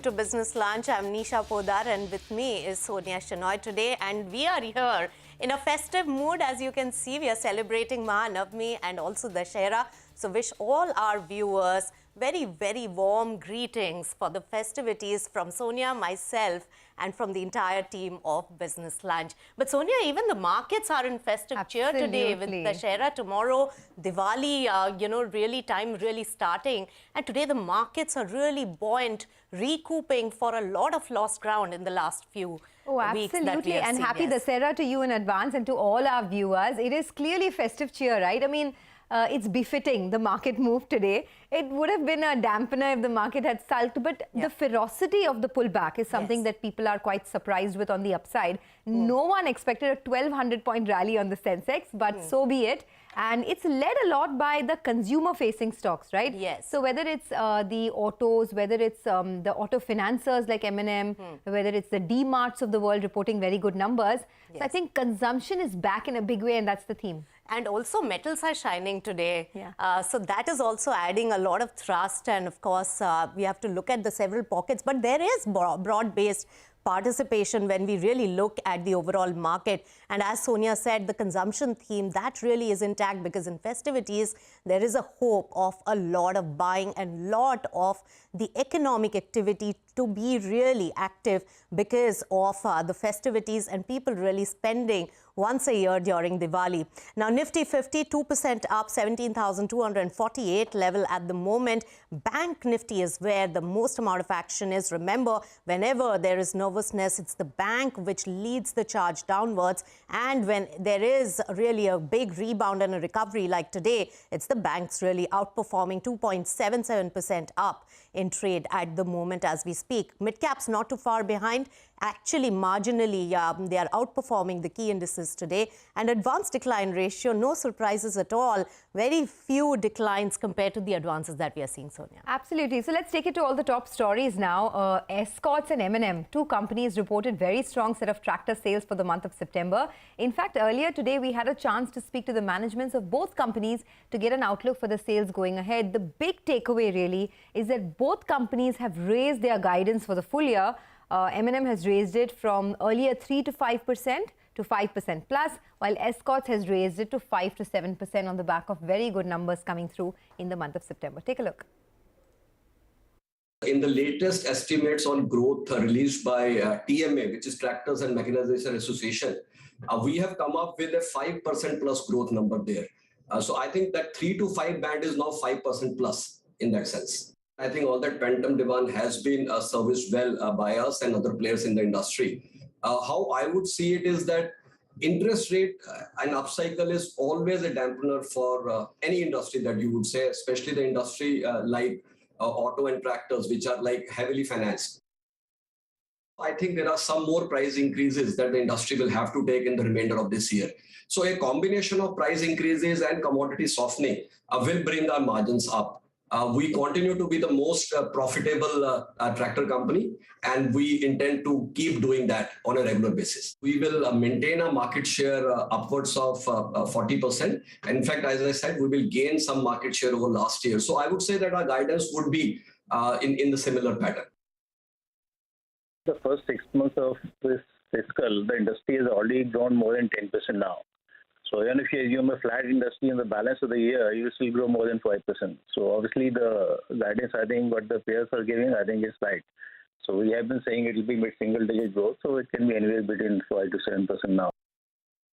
To Business Lunch. I'm Nisha Podar and with me is Sonia Shenoy today, and we are here in a festive mood. As you can see, we are celebrating Mahanavami and also Dussehra. So wish all our viewers very, very warm greetings for the festivities from Sonia, myself and from the entire team of Business Lunch. But Sonia, even the markets are in festive cheer today with Dussehra tomorrow, Diwali, really starting. And today the markets are really buoyant, recouping for a lot of lost ground in the last few weeks. Absolutely, and happy Dussehra to you in advance and to all our viewers. It is clearly festive cheer, right? I mean, it's befitting the market move today. It would have been a dampener if the market had sulked, but the ferocity of the pullback is something that people are quite surprised with on the upside. No one expected a 1200-point rally on the Sensex, but so be it. And it's led a lot by the consumer-facing stocks, right? Yes. So whether it's the autos, whether it's the auto financiers like M&M, whether it's the D-Marts of the world reporting very good numbers. So I think consumption is back in a big way, and that's the theme. And also metals are shining today. So that is also adding a lot of thrust. And of course, we have to look at the several pockets. But there is broad-based participation when we really look at the overall market. And as Sonia said, the consumption theme, that really is intact, because in festivities, there is a hope of a lot of buying and lot of the economic activity to be really active because of the festivities and people really spending once a year during Diwali. Now, Nifty 50, 2% up, 17,248 level at the moment. Bank Nifty is where the most amount of action is. Remember, whenever there is nervousness, it's the bank which leads the charge downwards. And when there is really a big rebound and a recovery like today, it's the banks really outperforming, 2.77% up in trade at the moment as we speak. Mid-caps not too far behind. Actually, marginally, they are outperforming the key indices today. And advance decline ratio, no surprises at all. Very few declines compared to the advances that we are seeing, Sonia. Absolutely. So let's take it to all the top stories now. Escorts and M&M, two companies reported very strong set of tractor sales for the month of September. In fact, earlier today, we had a chance to speak to the managements of both companies to get an outlook for the sales going ahead. The big takeaway really is that both companies have raised their guidance for the full year. M&M has raised it from earlier 3 to 5% to 5% plus, while Escorts has raised it to 5 to 7% on the back of very good numbers coming through in the month of September. Take a look. In the latest estimates on growth released by TMA, which is Tractors and Mechanization Association, we have come up with a 5% plus growth number there. So I think that 3 to 5 band is now 5% plus in that sense. I think all that phantom demand has been serviced well by us and other players in the industry. How I would see it is that interest rate and upcycle is always a dampener for any industry that you would say, especially the industry like auto and tractors, which are like heavily financed. I think there are some more price increases that the industry will have to take in the remainder of this year. So a combination of price increases and commodity softening will bring our margins up. We continue to be the most profitable tractor company, and we intend to keep doing that on a regular basis. We will maintain a market share upwards of 40%. And in fact, as I said, we will gain some market share over last year. So I would say that our guidance would be in the similar pattern. The first 6 months of this fiscal, the industry has already grown more than 10% now. So even if you assume a flat industry in the balance of the year, you will still grow more than 5%. So obviously the guidance, I think what the peers are giving, I think is right. So we have been saying it will be mid-single digit growth, so it can be anywhere between 5 to 7% now.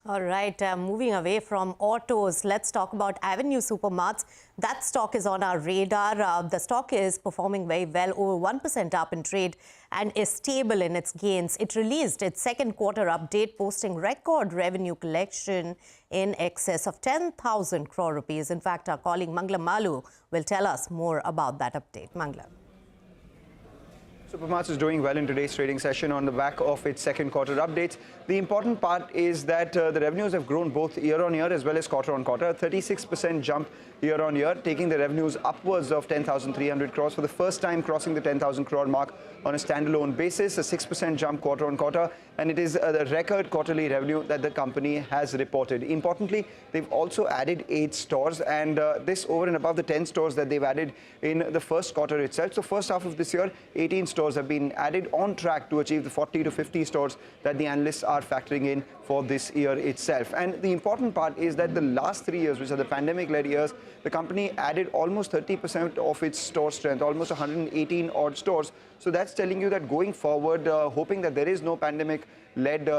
All right, moving away from autos, let's talk about Avenue Supermarts. That stock is on our radar. The stock is performing very well, over 1% up in trade and is stable in its gains. It released its second quarter update, posting record revenue collection in excess of 10,000 crore rupees. In fact, our colleague Mangla Malu will tell us more about that update. Mangla. Supermarts is doing well in today's trading session on the back of its second quarter updates. The important part is that the revenues have grown both year-on-year as well as quarter-on-quarter. 36% jump year-on-year, taking the revenues upwards of 10,300 crores for the first time, crossing the 10,000 crore mark on a standalone basis. A 6% jump quarter-on-quarter, and it is the record quarterly revenue that the company has reported. Importantly, they've also added 8 stores, and this over and above the 10 stores that they've added in the first quarter itself. So first half of this year, 18 stores stores have been added, on track to achieve the 40 to 50 stores that the analysts are factoring in for this year itself. And the important part is that the last 3 years, which are the pandemic-led years, the company added almost 30% of its store strength, almost 118 odd stores. So that's telling you that going forward, hoping that there is no pandemic-led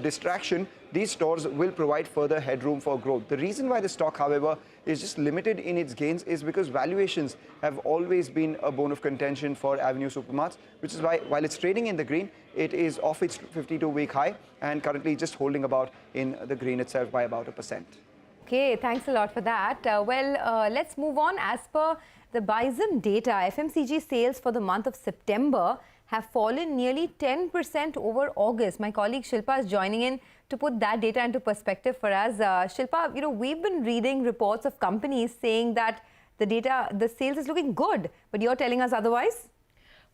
distraction, these stores will provide further headroom for growth. The reason why the stock, however, is just limited in its gains is because valuations have always been a bone of contention for Avenue Supermarts, which is why, while it's trading in the green, it is off its 52-week high and currently just holding about in the green itself by about 1%. Okay, thanks a lot for that. Let's move on. As per the BISM data, FMCG sales for the month of September have fallen nearly 10% over August. My colleague Shilpa is joining in to put that data into perspective for us. Shilpa, we've been reading reports of companies saying that the sales is looking good, but you're telling us otherwise?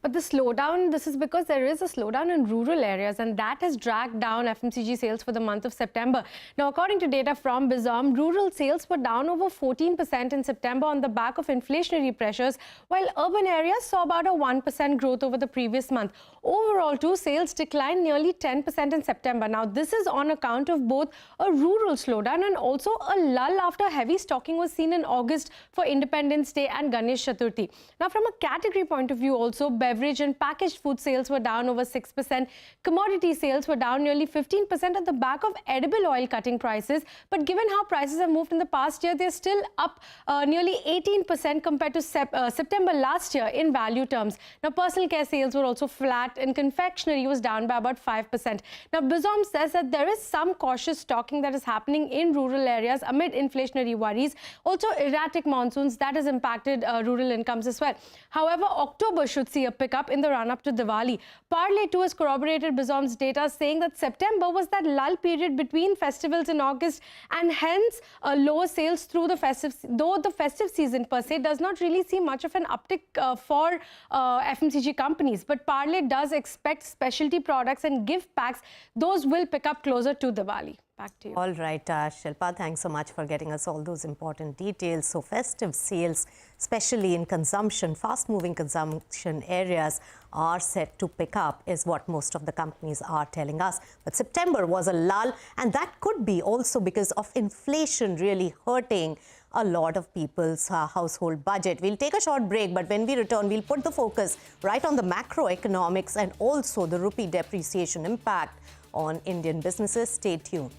But the slowdown, this is because there is a slowdown in rural areas, and that has dragged down FMCG sales for the month of September. Now, according to data from BISM, rural sales were down over 14% in September on the back of inflationary pressures, while urban areas saw about a 1% growth over the previous month. Overall, too, sales declined nearly 10% in September. Now, this is on account of both a rural slowdown and also a lull after heavy stocking was seen in August for Independence Day and Ganesh Chaturthi. Now, from a category point of view also, beverage and packaged food sales were down over 6%. Commodity sales were down nearly 15% on the back of edible oil cutting prices. But given how prices have moved in the past year, they're still up nearly 18% compared to September last year in value terms. Now, personal care sales were also flat and confectionery was down by about 5%. Now, BISM says that there is some cautious stocking that is happening in rural areas amid inflationary worries. Also, erratic monsoons that has impacted rural incomes as well. However, October should see a pickup in the run-up to Diwali. Parle too has corroborated BISM's data, saying that September was that lull period between festivals in August, and hence lower sales through the festive. Though the festive season per se does not really see much of an uptick for FMCG companies, but Parle does expect specialty products and gift packs; those will pick up closer to Diwali. Back to you. All right, Shilpa, thanks so much for getting us all those important details. So festive sales, especially in consumption, fast-moving consumption areas, are set to pick up, is what most of the companies are telling us. But September was a lull, and that could be also because of inflation really hurting a lot of people's household budget. We'll take a short break, but when we return, we'll put the focus right on the macroeconomics and also the rupee depreciation impact on Indian businesses. Stay tuned.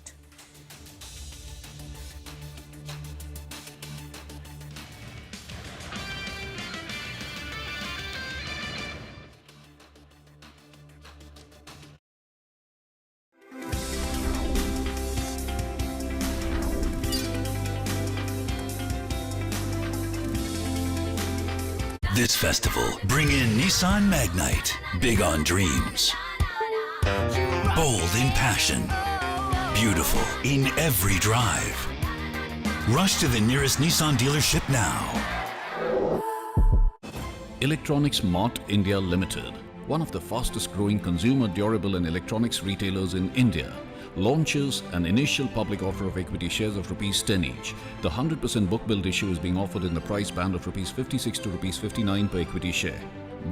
This festival, bring in Nissan Magnite. Big on dreams. Bold in passion. Beautiful in every drive. Rush to the nearest Nissan dealership now. Electronics Mart India Limited, one of the fastest growing consumer durable and electronics retailers in India, launches an initial public offer of equity shares of rupees 10 each. The 100% book build issue is being offered in the price band of rupees 56 to rupees 59 per equity share.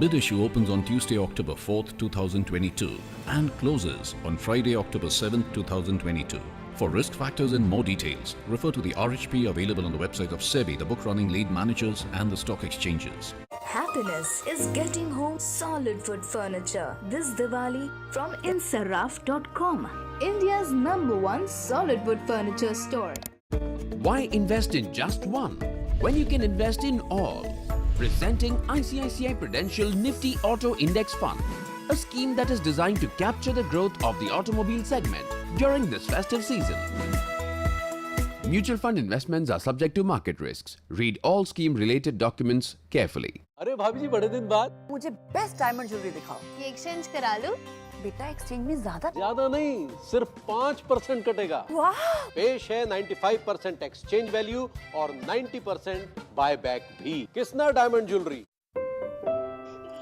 Bid issue opens on Tuesday, October 4th, 2022 and closes on Friday, October 7th, 2022. For risk factors and more details, refer to the RHP available on the website of SEBI, the book running lead managers and the stock exchanges. Happiness is getting home solid wood furniture this Diwali from Insaraf.com, India's #1 solid wood furniture store. Why invest in just one when you can invest in all? Presenting ICICI Prudential Nifty Auto Index Fund, a scheme that is designed to capture the growth of the automobile segment during this festive season. Mutual fund investments are subject to market risks. Read all scheme-related documents carefully. अरे भाभी जी बड़े दिन बाद मुझे best diamond jewellery दिखाओ। ये exchange करा लो। बेटा एक्सचेंज में ज्यादा नहीं, सिर्फ 5% कटेगा। वाह! पेश है 95% एक्सचेंज वैल्यू और 90% बाय बैक भी। Kisna diamond jewellery.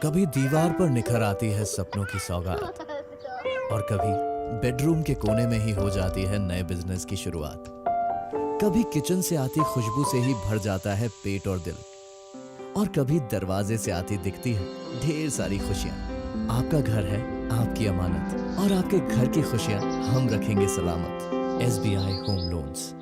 कभी दीवार पर निखर आती है सपनों की सौगात, और कभी बेडरूम के कोने में ही हो जाती है नए बिजनेस की शुरुआत। कभी किचन से आती खुशबू से ही भर जाता है पेट और दिल, और कभी दरवाजे से आती दिखती है ढेर सारी खुशियाँ। आपका घर है आपकी अमानत और आपके घर की खुशियाँ हम रखेंगे सलामत। SBI home loans.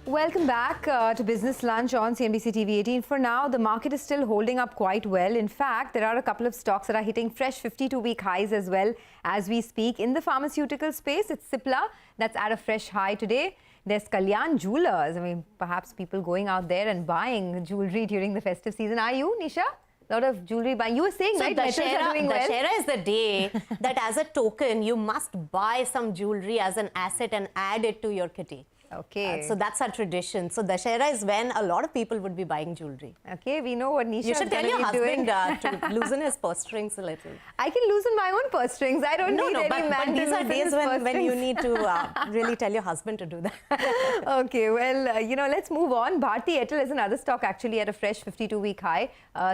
Welcome back to Business Lunch on CNBC-TV18. For now, the market is still holding up quite well. In fact, there are a couple of stocks that are hitting fresh 52-week highs as well as we speak. In the pharmaceutical space, it's Cipla that's at a fresh high today. There's Kalyan Jewelers. I mean, perhaps people going out there and buying jewelry during the festive season. Are you, Nisha? A lot of jewelry buying. You were saying, so right? Metals are doing well. Dussehra is the day that as a token, you must buy some jewelry as an asset and add it to your kitty. Okay. So that's our tradition. So Dussehra is when a lot of people would be buying jewelry. Okay, we know what Nisha You should tell your husband to loosen his purse strings a little. I can loosen my own purse strings. I don't need any man but these to are days when you need to really tell your husband to do that. Okay, well, you know, let's move on. Bharti Airtel is another stock actually at a fresh 52-week high.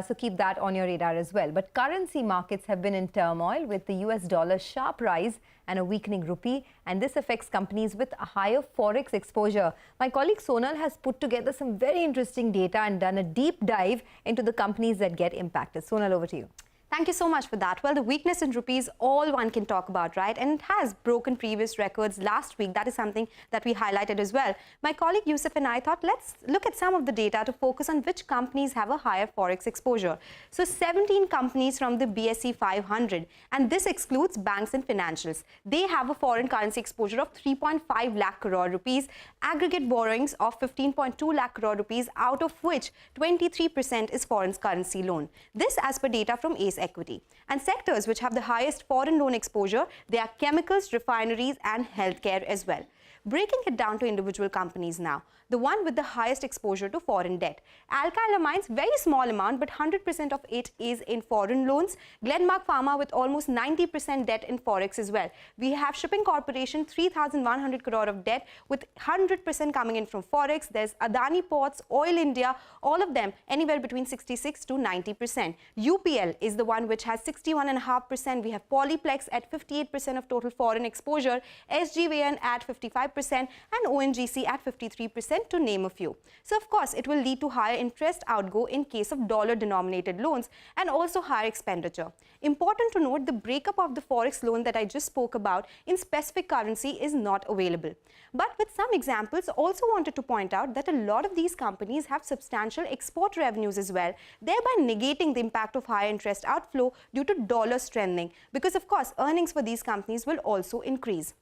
So keep that on your radar as well. But currency markets have been in turmoil with the US dollar's sharp rise and a weakening rupee, and this affects companies with a higher Forex exposure. My colleague Sonal has put together some very interesting data and done a deep dive into the companies that get impacted. Sonal, over to you. Thank you so much for that. Well, the weakness in rupees, all one can talk about, right? And it has broken previous records last week. That is something that we highlighted as well. My colleague Yusuf and I thought, let's look at some of the data to focus on which companies have a higher Forex exposure. So 17 companies from the BSE 500, and this excludes banks and financials. They have a foreign currency exposure of 3.5 lakh crore rupees, aggregate borrowings of 15.2 lakh crore rupees, out of which 23% is foreign currency loan. This as per data from ACE Equity. And sectors which have the highest foreign loan exposure, they are chemicals, refineries and healthcare as well. Breaking it down to individual companies now. The one with the highest exposure to foreign debt. Alkyl Amines, very small amount, but 100% of it is in foreign loans. Glenmark Pharma with almost 90% debt in Forex as well. We have Shipping Corporation, 3,100 crore of debt with 100% coming in from Forex. There's Adani Ports, Oil India, all of them anywhere between 66 to 90%. UPL is the one which has 61.5%. We have Polyplex at 58% of total foreign exposure, SGVN at 55%, and ONGC at 53%. To name a few. So of course, it will lead to higher interest outgo in case of dollar-denominated loans and also higher expenditure. Important to note, the breakup of the Forex loan that I just spoke about in specific currency is not available. But with some examples, also wanted to point out that a lot of these companies have substantial export revenues as well, thereby negating the impact of higher interest outflow due to dollar strengthening, because of course, earnings for these companies will also increase.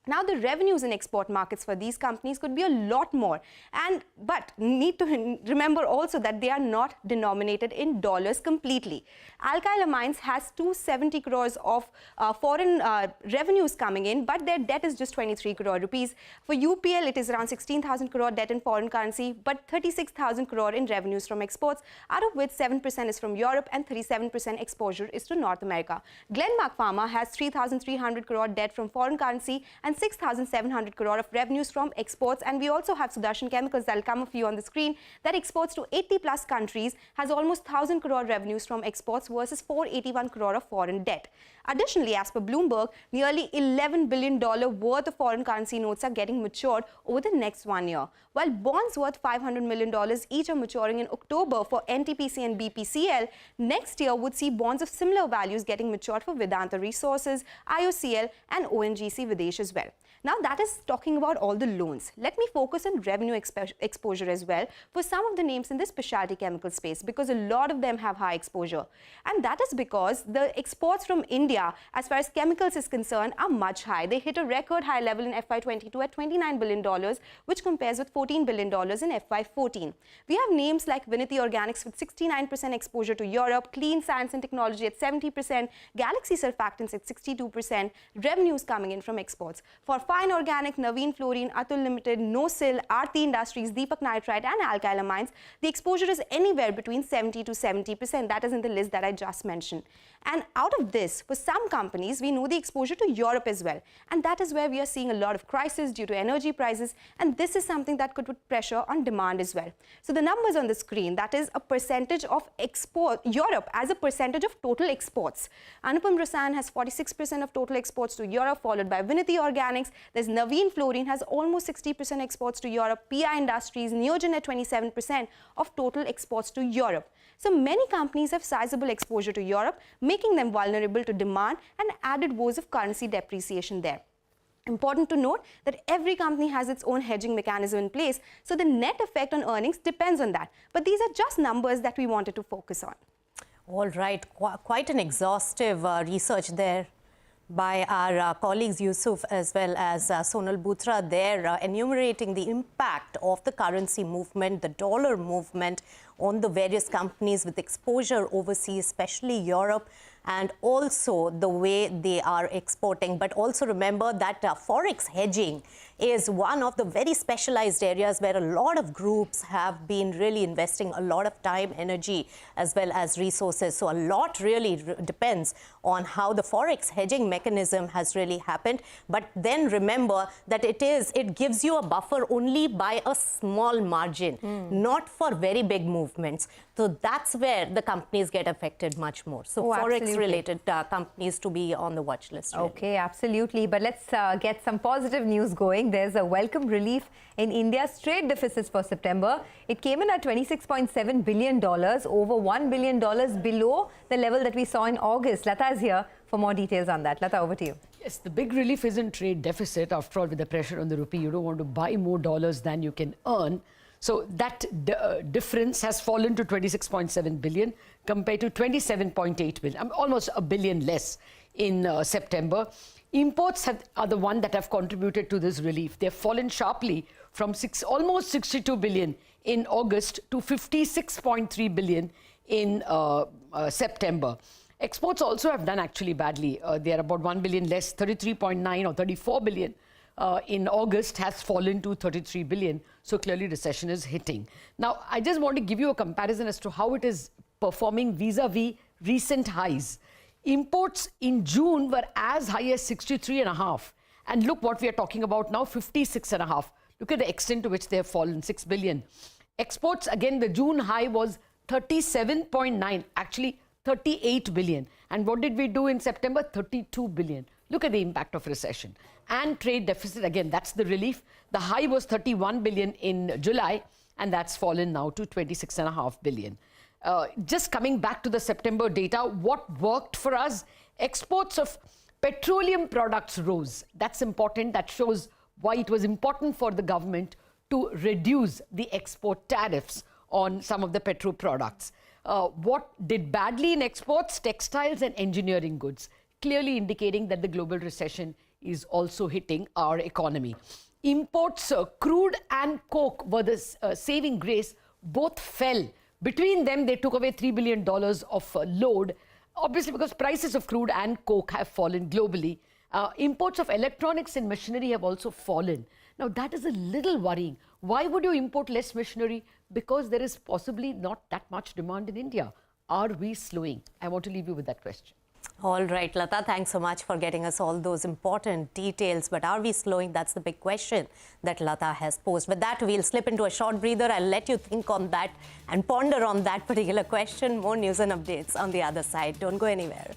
Now, the revenues in export markets for these companies could be a lot more, but need to remember also that they are not denominated in dollars completely. Alkyl Amines has 270 crores of foreign revenues coming in, but their debt is just 23 crore rupees. For UPL, it is around 16,000 crore debt in foreign currency, but 36,000 crore in revenues from exports, out of which 7% is from Europe and 37% exposure is to North America. Glenmark Pharma has 3,300 crore debt from foreign currency and 6,700 crore of revenues from exports. And we also have Sudarshan Chemicals, that'll come up for you on the screen, that exports to 80 plus countries, has almost 1,000 crore revenues from exports versus 481 crore of foreign debt. Additionally, as per Bloomberg, nearly $11 billion worth of foreign currency notes are getting matured over the next 1 year, while bonds worth $500 million each are maturing in October for NTPC and BPCL. Next year would see bonds of similar values getting matured for Vedanta Resources, IOCL and ONGC Videsh as well. Now that is talking about all the loans. Let me focus on revenue exposure as well for some of the names in the specialty chemical space, because a lot of them have high exposure. And that is because the exports from India as far as chemicals is concerned are much high. They hit a record high level in FY22 at $29 billion, which compares with $14 billion in FY14. We have names like Vinity Organics with 69% exposure to Europe, Clean Science and Technology at 70%, Galaxy Surfactants at 62%, revenues coming in from exports. For Fine Organic, Naveen Fluorine, Atul Limited, NoSil, Aarti Industries, Deepak Nitrite and Alkyl Amines, the exposure is anywhere between 70 to 70%. That is in the list that I just mentioned. And out of this, for some companies, we know the exposure to Europe as well. And that is where we are seeing a lot of crisis due to energy prices. And this is something that could put pressure on demand as well. So the numbers on the screen, that is a percentage of Europe as a percentage of total exports. Anupam Rasan has 46% of total exports to Europe, followed by Vinati Organics. There's Naveen Fluorine has almost 60% exports to Europe. PI Industries, Neogen at 27% of total exports to Europe. So many companies have sizable exposure to Europe, making them vulnerable to demand and added woes of currency depreciation there. Important to note that every company has its own hedging mechanism in place, so the net effect on earnings depends on that. But these are just numbers that we wanted to focus on. All right, quite an exhaustive research there by our colleagues Yusuf as well as Sonal Butra there, enumerating the impact of the currency movement, the dollar movement on the various companies with exposure overseas, especially Europe, and also the way they are exporting. But also remember that Forex hedging is one of the very specialized areas where a lot of groups have been really investing a lot of time, energy, as well as resources. So a lot really depends on how the Forex hedging mechanism has really happened. But then remember that it gives you a buffer only by a small margin, not for very big movements. So that's where the companies get affected much more. So Forex-related companies to be on the watch list. Really. Okay, absolutely. But let's get some positive news going. There's a welcome relief in India's trade deficits for September. It came in at $26.7 billion, over $1 billion below the level that we saw in August. Lata is here for more details on that. Lata, over to you. Yes, the big relief is in trade deficit. After all, with the pressure on the rupee, you don't want to buy more dollars than you can earn. So that difference has fallen to 26.7 billion compared to 27.8 billion, almost a billion less in September. Imports are the one that have contributed to this relief. They've fallen sharply from almost 62 billion in August to 56.3 billion in September. Exports also have done actually badly. They are about 1 billion less, 33.9 or 34 billion. In August has fallen to 33 billion. So clearly recession is hitting. Now, I just want to give you a comparison as to how it is performing vis-a-vis recent highs. Imports in June were as high as 63.5. And look what we are talking about now, 56.5. Look at the extent to which they have fallen, 6 billion. Exports, again, the June high was 37.9, actually 38 billion. And what did we do in September? 32 billion. Look at the impact of recession. And trade deficit, again, that's the relief. The high was 31 billion in July, and that's fallen now to 26.5 billion. Just coming back to the September data, what worked for us? Exports of petroleum products rose. That's important. That shows why it was important for the government to reduce the export tariffs on some of the petro products. What did badly in exports? Textiles and engineering goods, clearly indicating that the global recession is also hitting our economy. Imports, crude and coke were the saving grace. Both fell. Between them, they took away $3 billion of load, obviously because prices of crude and coke have fallen globally. Imports of electronics and machinery have also fallen. Now, that is a little worrying. Why would you import less machinery? Because there is possibly not that much demand in India. Are we slowing? I want to leave you with that question. All right, Lata, thanks so much for getting us all those important details. But are we slowing? That's the big question that Lata has posed. With that, we'll slip into a short breather. I'll let you think on that and ponder on that particular question. More news and updates on the other side. Don't go anywhere.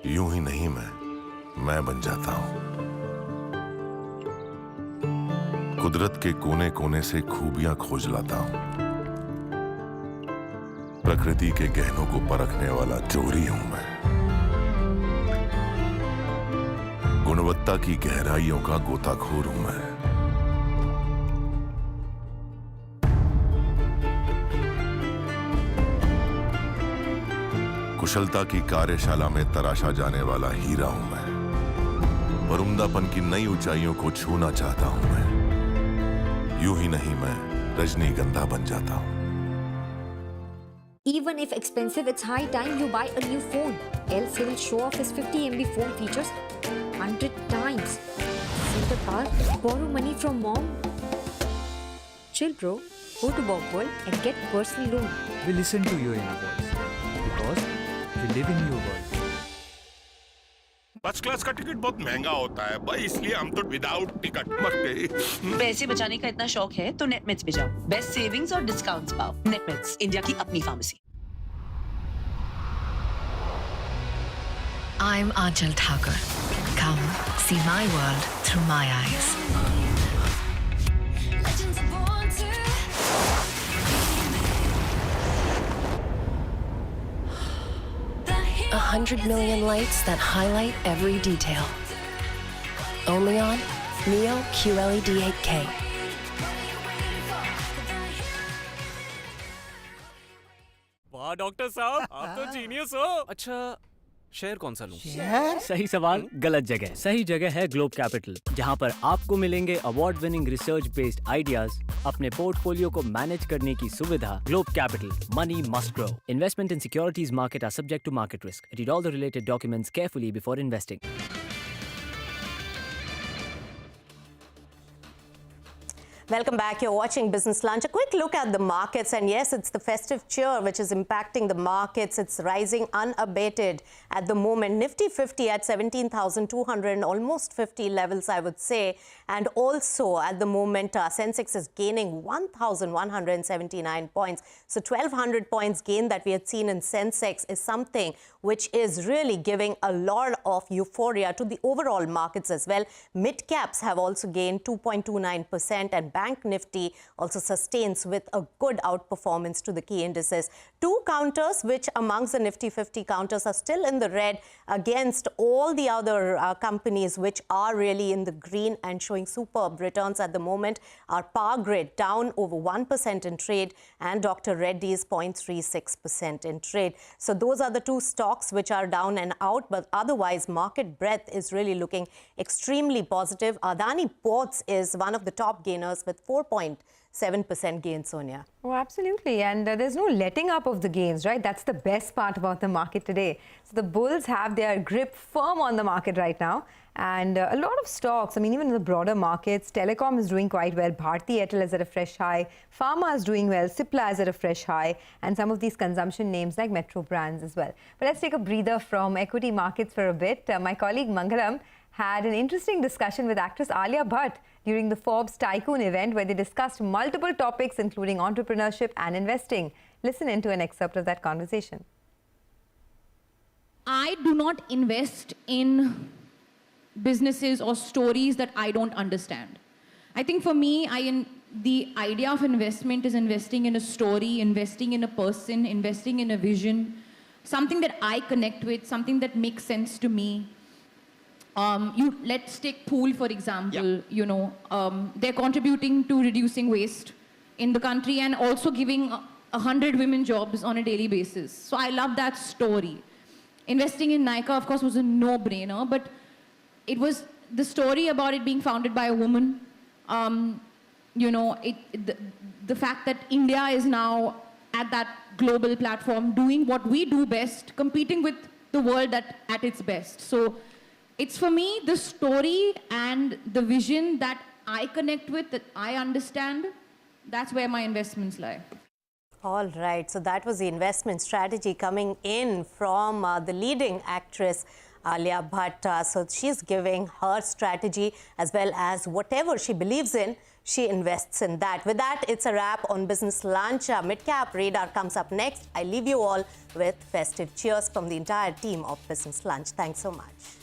यूं ही नहीं मैं बन जाता हूं। कुदरत के कोने कोने से खूबियां खोज लाता हूं। प्रकृति के गहनों को परखने वाला चोरी हूं मैं। गुणवत्ता की गहराइयों का गोताखोर हूं मैं। कुशलता की कार्यशाला में तराशा जाने वाला हीरा हूं मैं। पर उम्दापन की नई ऊंचाइयों को छूना चाहता हूं मैं। यूं ही नहीं मैं रजनीगंधा बन जाता हूं। Even if expensive, it's high time you buy a new phone. Else he will show off his 50 MB phone features. 100 times. Sell the car, borrow money from mom. Chill, bro. Go to Bob World and get personal loan. We listen to your inner voice because we live in your world. First class का ticket बहुत महंगा होता है भाई, इसलिए हम तो without ticket मर गए। पैसे बचाने का इतना शौक है तो नेटमिट्स पे जाओ। बेस्ट सेविंग्स और डिस्काउंट्स पाओ। नेटमिट्स, इंडिया की अपनी pharmacy. I'm Aanchal Thakur. Come see my world through my eyes. 100 million lights that highlight every detail. Only on Neo QLED 8K. वाह डॉक्टर साहब, आप तो जीनियस हो। अच्छा, शेयर कौन सा लूं? सही सवाल, गलत जगह। सही जगह है ग्लोब कैपिटल, जहां पर आपको मिलेंगे award winning research based ideas, अपने पोर्टफोलियो को मैनेज करने की सुविधा। Globe Capital, money must grow. Investment in securities market are subject to market risk. Read all the related documents carefully before investing. Welcome back. You're watching Business Lunch. A quick look at the markets. And yes, it's the festive cheer which is impacting the markets. It's rising unabated at the moment. Nifty 50 at 17,200 and almost 50 levels, I would say. And also at the moment, Sensex is gaining 1,179 points. So 1,200 points gain that we had seen in Sensex is something which is really giving a lot of euphoria to the overall markets as well. Mid caps have also gained 2.29% and Bank Nifty also sustains with a good outperformance to the key indices. Two counters which amongst the Nifty 50 counters are still in the red against all the other companies which are really in the green and showing superb returns at the moment are Power Grid down over 1% in trade and Dr. Reddy's 0.36% in trade. So those are the two stocks which are down and out, but otherwise market breadth is really looking extremely positive. Adani Ports is one of the top gainers with 4.7% gain, Sonia. Oh, absolutely. And there's no letting up of the gains, right? That's the best part about the market today. So the bulls have their grip firm on the market right now. And a lot of stocks, I mean, even in the broader markets, Telecom is doing quite well. Bharti Airtel is at a fresh high. Pharma is doing well. Cipla is at a fresh high. And some of these consumption names like Metro Brands as well. But let's take a breather from equity markets for a bit. My colleague Mangalam had an interesting discussion with actress Alia Bhatt during the Forbes Tycoon event where they discussed multiple topics including entrepreneurship and investing. Listen into an excerpt of that conversation. I do not invest in businesses or stories that I don't understand. I think for me, the idea of investment is investing in a story, investing in a person, investing in a vision, something that I connect with, something that makes sense to me. Let's take Pool, for example. You know, they're contributing to reducing waste in the country and also giving 100 women jobs on a daily basis. So I love that story. Investing in Nykaa, of course, was a no-brainer, but it was the story about it being founded by a woman. You know, the fact that India is now at that global platform doing what we do best, competing with the world at its best. So it's for me the story and the vision that I connect with, that I understand. That's where my investments lie. All right, so that was the investment strategy coming in from the leading actress Alia Bhatt. So she's giving her strategy as well as whatever she believes in, she invests in that. With that, it's a wrap on Business Lunch. Mid-Cap Radar comes up next. I leave you all with festive cheers from the entire team of Business Lunch. Thanks so much.